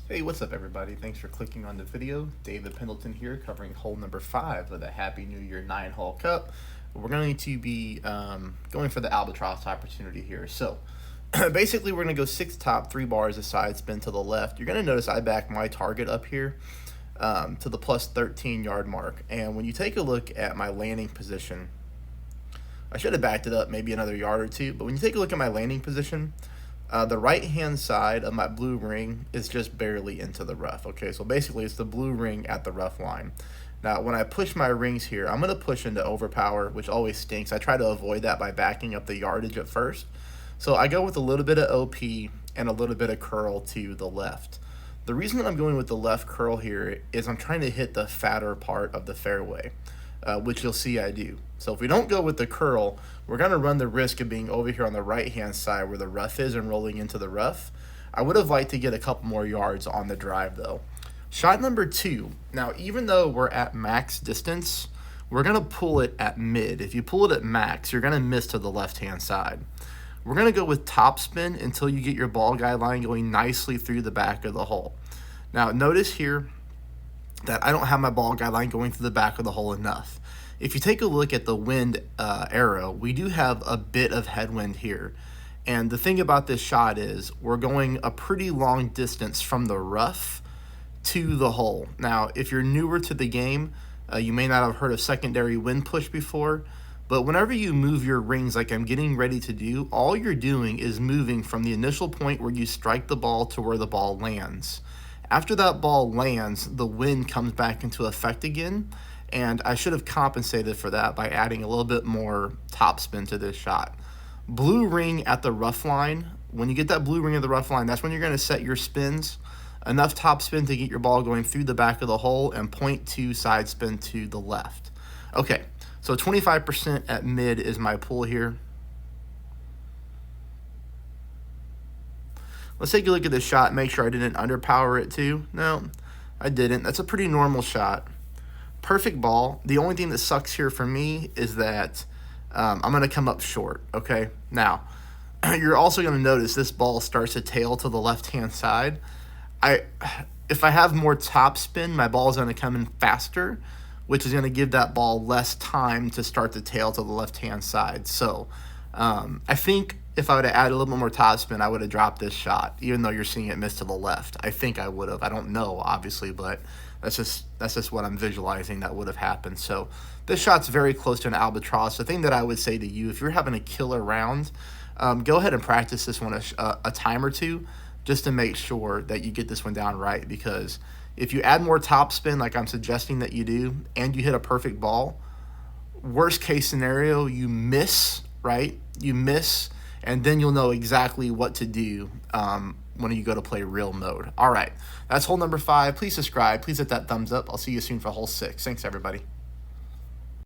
Hey, what's up, everybody? Thanks for clicking on the video. David Pendleton here, covering hole number 5 of the Happy New Year 9-hole cup. We're going to be going for the albatross opportunity here. So, basically, we're going to go 6 top, 3 bars, a side spin to the left. You're going to notice I back my target up here to the plus 13 yard mark. And when you take a look at my landing position, I should have backed it up maybe another yard or two, but when you take a look at my landing position, the right-hand side of my blue ring is just barely into the rough. Okay, so basically it's the blue ring at the rough line. Now, when I push my rings here, I'm going to push into overpower, which always stinks. I try to avoid that by backing up the yardage at first. So I go with a little bit of OP and a little bit of curl to the left. The reason that I'm going with the left curl here is I'm trying to hit the fatter part of the fairway, which you'll see I do. So if we don't go with the curl, we're going to run the risk of being over here on the right-hand side where the rough is and rolling into the rough. I would have liked to get a couple more yards on the drive, though. Shot number 2. Now, even though we're at max distance, we're going to pull it at mid. If you pull it at max, you're going to miss to the left-hand side. We're going to go with top spin until you get your ball guide line going nicely through the back of the hole. Now, notice here that I don't have my ball guide line going through the back of the hole enough. If you take a look at the wind arrow, we do have a bit of headwind here. And the thing about this shot is we're going a pretty long distance from the rough to the hole. Now, if you're newer to the game, you may not have heard of secondary wind push before, but whenever you move your rings like I'm getting ready to do, all you're doing is moving from the initial point where you strike the ball to where the ball lands. After that ball lands, the wind comes back into effect again, and I should have compensated for that by adding a little bit more topspin to this shot. Blue ring at the rough line, when you get that blue ring at the rough line, that's when you're going to set your spins. Enough topspin to get your ball going through the back of the hole and 0.2 side spin to the left. Okay, so 25% at mid is my pull here. Let's take a look at this shot, make sure I didn't underpower it too. No, I didn't. That's a pretty normal shot. Perfect ball. The only thing that sucks here for me is that I'm going to come up short, okay? Now, you're also going to notice this ball starts to tail to the left-hand side. If I have more top spin, my ball is going to come in faster, which is going to give that ball less time to start to tail to the left-hand side. So I think if I would have added a little bit more top spin, I would have dropped this shot, even though you're seeing it miss to the left. I think I would have. I don't know, obviously, but that's just what I'm visualizing that would have happened. So this shot's very close to an albatross. The thing that I would say to you, if you're having a killer round, go ahead and practice this one a time or two just to make sure that you get this one down right, because if you add more top spin like I'm suggesting that you do and you hit a perfect ball, worst case scenario, you miss, right? You miss, and then you'll know exactly what to do when you go to play real mode. All right, that's hole number 5. Please subscribe. Please hit that thumbs up. I'll see you soon for hole 6. Thanks, everybody.